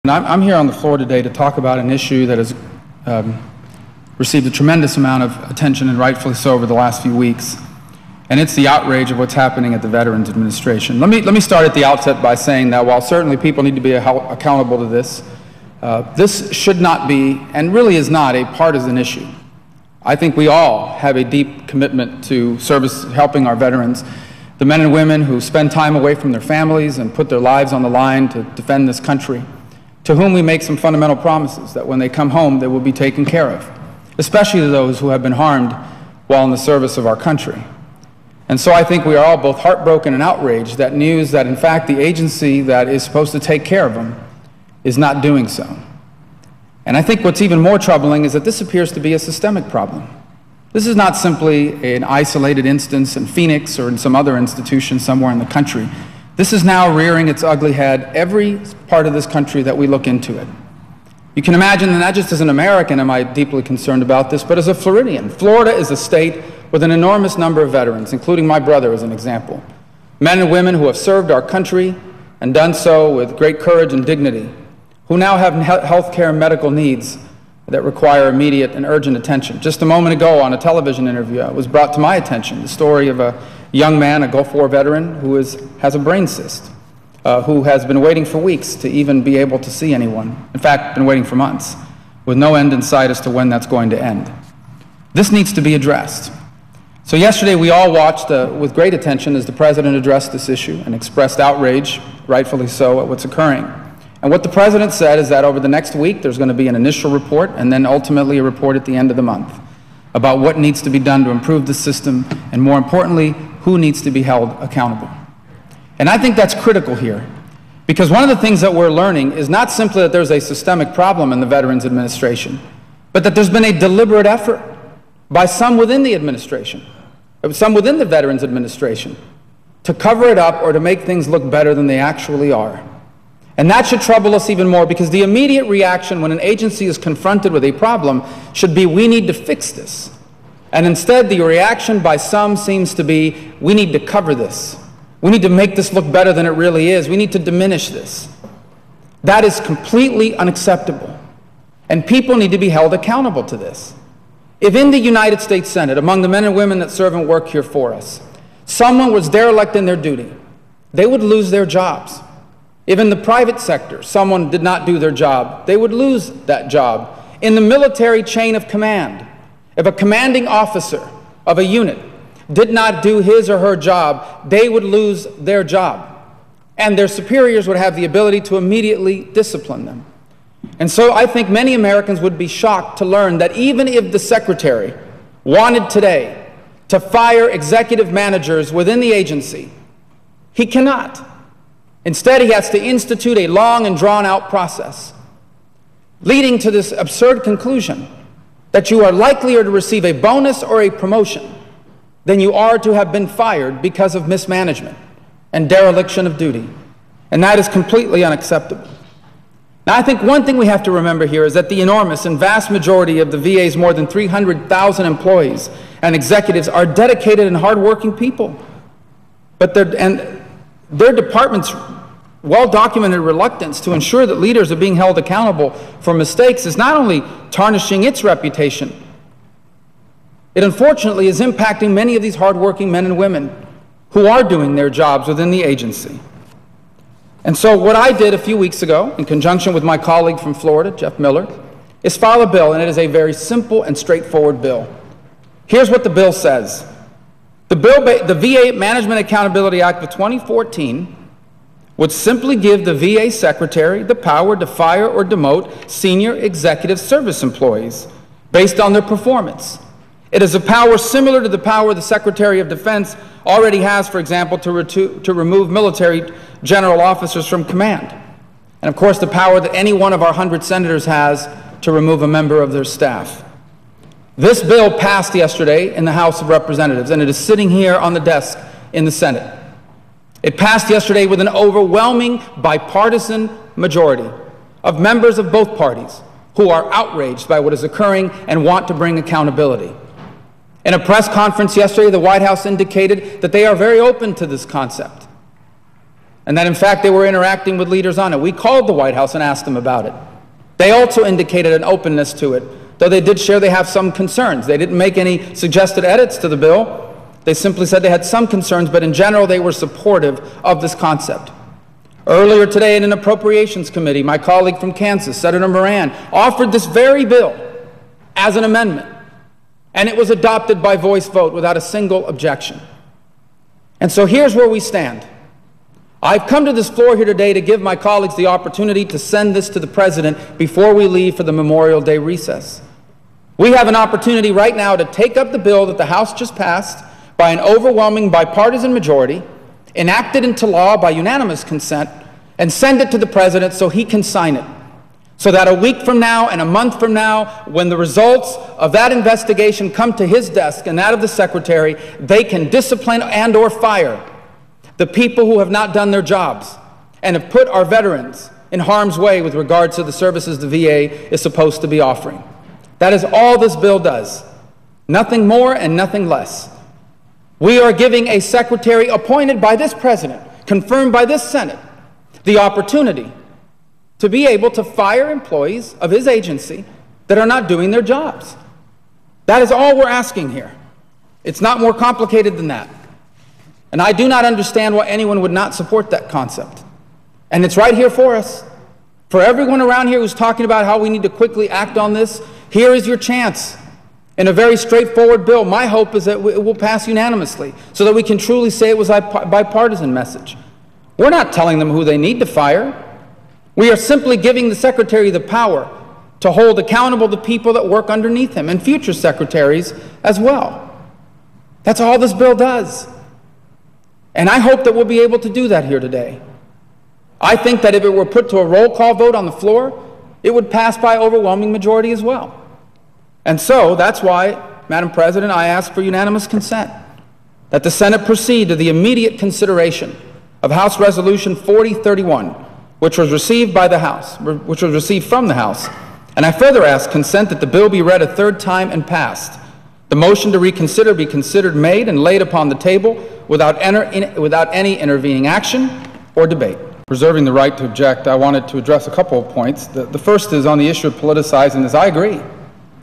I'm here on the floor today to talk about an issue that has received a tremendous amount of attention, and rightfully so, over the last few weeks, and it's the outrage of what's happening at the Veterans Administration. Let me start at the outset by saying that while certainly people need to be accountable to this, this should not be, and really is not, a partisan issue. I think we all have a deep commitment to helping our veterans, the men and women who spend time away from their families and put their lives on the line to defend this country, to whom we make some fundamental promises that when they come home they will be taken care of, especially to those who have been harmed while in the service of our country. And so I think we are all both heartbroken and outraged that news that in fact the agency that is supposed to take care of them is not doing so. And I think what's even more troubling is that this appears to be a systemic problem. This is not simply an isolated instance in Phoenix or in some other institution somewhere in the country. This is now rearing its ugly head every part of this country that we look into it. You can imagine that not just as an American am I deeply concerned about this, but as a Floridian. Florida is a state with an enormous number of veterans, including my brother as an example. Men and women who have served our country and done so with great courage and dignity, who now have health care and medical needs that require immediate and urgent attention. Just a moment ago on a television interview, it was brought to my attention the story of a young man, a Gulf War veteran, who has a brain cyst, who has been waiting for weeks to even be able to see anyone. In fact, been waiting for months, with no end in sight as to when that's going to end. This needs to be addressed. So yesterday we all watched with great attention as the President addressed this issue and expressed outrage, rightfully so, at what's occurring. And what the President said is that over the next week there's going to be an initial report and then ultimately a report at the end of the month about what needs to be done to improve the system and, more importantly, who needs to be held accountable. And I think that's critical here, because one of the things that we're learning is not simply that there's a systemic problem in the Veterans Administration, but that there's been a deliberate effort by some within the administration, some within the Veterans Administration, to cover it up or to make things look better than they actually are. And that should trouble us even more, because the immediate reaction when an agency is confronted with a problem should be, we need to fix this. And instead, the reaction by some seems to be, we need to cover this. We need to make this look better than it really is. We need to diminish this. That is completely unacceptable. And people need to be held accountable to this. If in the United States Senate, among the men and women that serve and work here for us, someone was derelict in their duty, they would lose their jobs. If in the private sector someone did not do their job, they would lose that job. In the military chain of command, if a commanding officer of a unit did not do his or her job, they would lose their job. And their superiors would have the ability to immediately discipline them. And so I think many Americans would be shocked to learn that even if the Secretary wanted today to fire executive managers within the agency, he cannot. Instead, he has to institute a long and drawn-out process, leading to this absurd conclusion that you are likelier to receive a bonus or a promotion than you are to have been fired because of mismanagement and dereliction of duty. And that is completely unacceptable. Now, I think one thing we have to remember here is that the enormous and vast majority of the VA's more than 300,000 employees and executives are dedicated and hardworking people. But their department's well-documented reluctance to ensure that leaders are being held accountable for mistakes is not only tarnishing its reputation, it unfortunately is impacting many of these hardworking men and women who are doing their jobs within the agency. And so what I did a few weeks ago, in conjunction with my colleague from Florida, Jeff Miller, is file a bill, and it is a very simple and straightforward bill. Here's what the bill says. The VA Management Accountability Act of 2014 would simply give the VA Secretary the power to fire or demote senior executive service employees based on their performance. It is a power similar to the power the Secretary of Defense already has, for example, to remove military general officers from command. And of course, the power that any one of our 100 senators has to remove a member of their staff. This bill passed yesterday in the House of Representatives, and it is sitting here on the desk in the Senate. It passed yesterday with an overwhelming bipartisan majority of members of both parties who are outraged by what is occurring and want to bring accountability. In a press conference yesterday, the White House indicated that they are very open to this concept. and that in fact they were interacting with leaders on it. We called the White House and asked them about it. They also indicated an openness to it, though they did share they have some concerns. They didn't make any suggested edits to the bill. They simply said they had some concerns, but in general they were supportive of this concept. Earlier today in an Appropriations Committee, my colleague from Kansas, Senator Moran, offered this very bill as an amendment, and it was adopted by voice vote without a single objection. And so here's where we stand. I've come to this floor here today to give my colleagues the opportunity to send this to the President before we leave for the Memorial Day recess. We have an opportunity right now to take up the bill that the House just passed by an overwhelming bipartisan majority, enact it into law by unanimous consent, and send it to the President so he can sign it. So that a week from now and a month from now, when the results of that investigation come to his desk and that of the Secretary, they can discipline and or fire the people who have not done their jobs and have put our veterans in harm's way with regards to the services the VA is supposed to be offering. That is all this bill does. Nothing more and nothing less. We are giving a secretary appointed by this President, confirmed by this Senate, the opportunity to be able to fire employees of his agency that are not doing their jobs. That is all we're asking here. It's not more complicated than that. And I do not understand why anyone would not support that concept. And it's right here for us. For everyone around here who's talking about how we need to quickly act on this, here is your chance. In a very straightforward bill, my hope is that it will pass unanimously so that we can truly say it was a bipartisan message. We're not telling them who they need to fire. We are simply giving the Secretary the power to hold accountable the people that work underneath him and future secretaries as well. That's all this bill does. And I hope that we'll be able to do that here today. I think that if it were put to a roll call vote on the floor, it would pass by overwhelming majority as well. And so that's why, Madam President, I ask for unanimous consent that the Senate proceed to the immediate consideration of House Resolution 4031, which was received by the House, which was received from the House. And I further ask consent that the bill be read a third time and passed. The motion to reconsider be considered made and laid upon the table without any intervening action or debate. Preserving the right to object, I wanted to address a couple of points. The first is on the issue of politicizing this. I agree.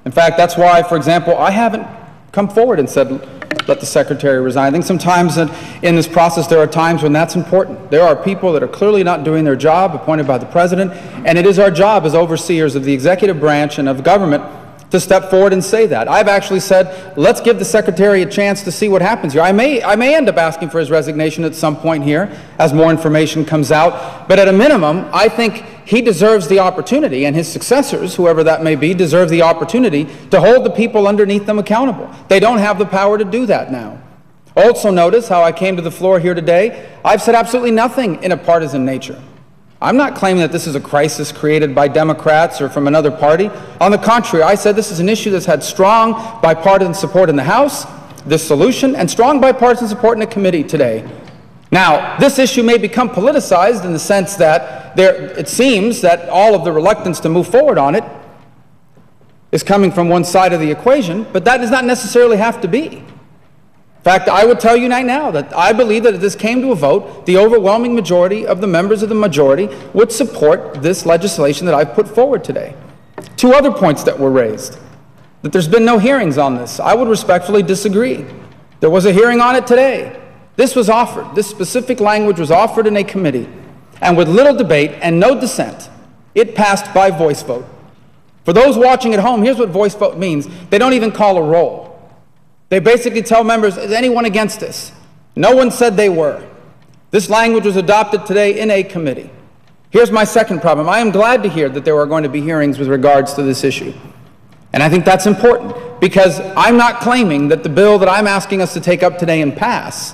In fact, that's why, for example, I haven't come forward and said, let the Secretary resign. I think sometimes in this process there are times when that's important. There are people that are clearly not doing their job, appointed by the President, and it is our job as overseers of the executive branch and of government to step forward and say that. I've actually said, let's give the Secretary a chance to see what happens here. I may end up asking for his resignation at some point here as more information comes out, but at a minimum, I think he deserves the opportunity, and his successors, whoever that may be, deserve the opportunity to hold the people underneath them accountable. They don't have the power to do that now. Also notice how I came to the floor here today. I've said absolutely nothing in a partisan nature. I'm not claiming that this is a crisis created by Democrats or from another party. On the contrary, I said this is an issue that's had strong bipartisan support in the House, this solution, and strong bipartisan support in the committee today. Now, this issue may become politicized in the sense that it seems that all of the reluctance to move forward on it is coming from one side of the equation, but that does not necessarily have to be. In fact, I would tell you right now that I believe that if this came to a vote, the overwhelming majority of the members of the majority would support this legislation that I've put forward today. Two other points that were raised, that there's been no hearings on this. I would respectfully disagree. There was a hearing on it today. This was offered. This specific language was offered in a committee, and with little debate and no dissent, it passed by voice vote. For those watching at home, here's what voice vote means. They don't even call a roll. They basically tell members, is anyone against this? No one said they were. This language was adopted today in a committee. Here's my second problem. I am glad to hear that there are going to be hearings with regards to this issue. And I think that's important because I'm not claiming that the bill that I'm asking us to take up today and pass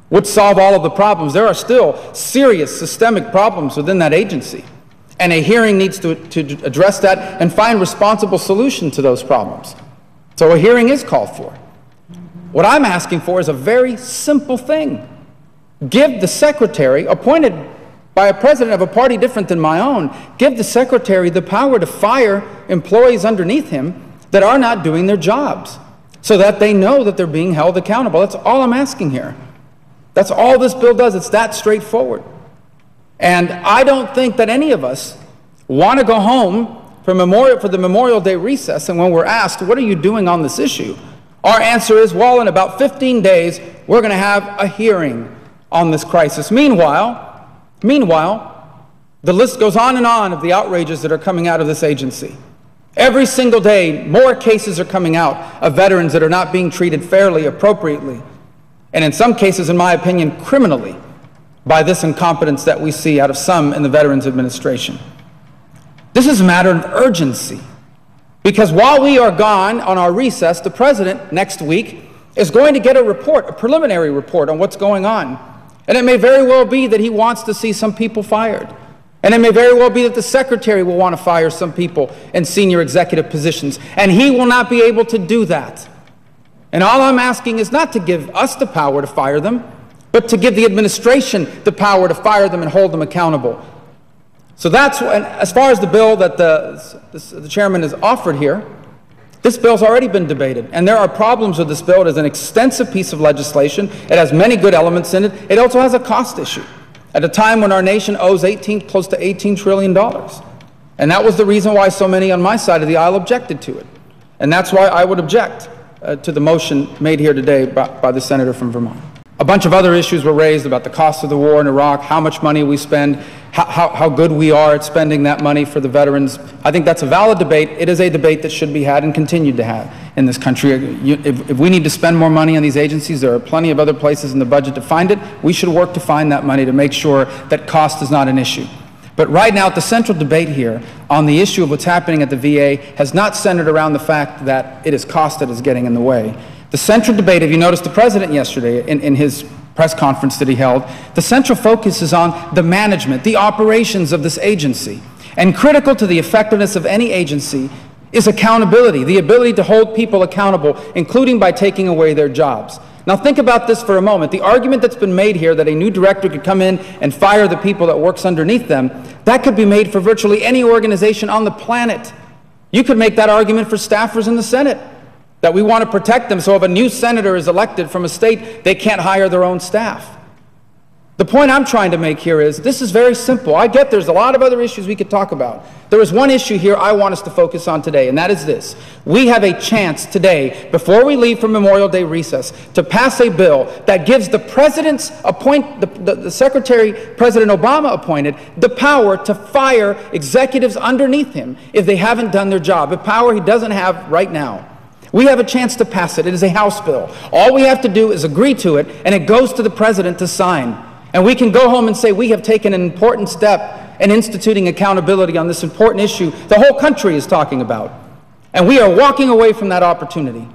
would solve all of the problems. There are still serious systemic problems within that agency. And a hearing needs to address that and find responsible solution to those problems. So a hearing is called for. What I'm asking for is a very simple thing. Give the Secretary, appointed by a president of a party different than my own, give the Secretary the power to fire employees underneath him that are not doing their jobs so that they know that they're being held accountable. That's all I'm asking here. That's all this bill does. It's that straightforward. And I don't think that any of us want to go home for the Memorial Day recess, and when we're asked, what are you doing on this issue? Our answer is, well, in about 15 days, we're going to have a hearing on this crisis. Meanwhile, the list goes on and on of the outrages that are coming out of this agency. Every single day, more cases are coming out of veterans that are not being treated fairly, appropriately, and in some cases, in my opinion, criminally, by this incompetence that we see out of some in the Veterans Administration. This is a matter of urgency, because while we are gone on our recess, the President next week is going to get a report, a preliminary report on what's going on. And it may very well be that he wants to see some people fired. And it may very well be that the Secretary will want to fire some people in senior executive positions, and he will not be able to do that. And all I'm asking is not to give us the power to fire them, but to give the administration the power to fire them and hold them accountable. So that's, as far as the bill that the chairman has offered here, this bill's already been debated, and there are problems with this bill. It is an extensive piece of legislation. It has many good elements in it. It also has a cost issue at a time when our nation owes close to $18 trillion. And that was the reason why so many on my side of the aisle objected to it. And that's why I would object to the motion made here today by the senator from Vermont. A bunch of other issues were raised about the cost of the war in Iraq, how much money we spend, how good we are at spending that money for the veterans. I think that's a valid debate. It is a debate that should be had and continued to have in this country. If we need to spend more money on these agencies, there are plenty of other places in the budget to find it. We should work to find that money to make sure that cost is not an issue. But right now, the central debate here on the issue of what's happening at the VA has not centered around the fact that it is cost that is getting in the way. The central debate, if you noticed the President yesterday in his press conference that he held, the central focus is on the management, the operations of this agency. And critical to the effectiveness of any agency is accountability, the ability to hold people accountable, including by taking away their jobs. Now think about this for a moment. The argument that's been made here that a new director could come in and fire the people that works underneath them, that could be made for virtually any organization on the planet. You could make that argument for staffers in the Senate, that we want to protect them, so if a new senator is elected from a state, they can't hire their own staff. The point I'm trying to make here is, this is very simple. I get there's a lot of other issues we could talk about. There is one issue here I want us to focus on today, and that is this. We have a chance today, before we leave for Memorial Day recess, to pass a bill that gives the President's the Secretary President Obama appointed the power to fire executives underneath him if they haven't done their job, a power he doesn't have right now. We have a chance to pass it. It is a House bill. All we have to do is agree to it, and it goes to the President to sign. And we can go home and say we have taken an important step in instituting accountability on this important issue the whole country is talking about. And we are walking away from that opportunity.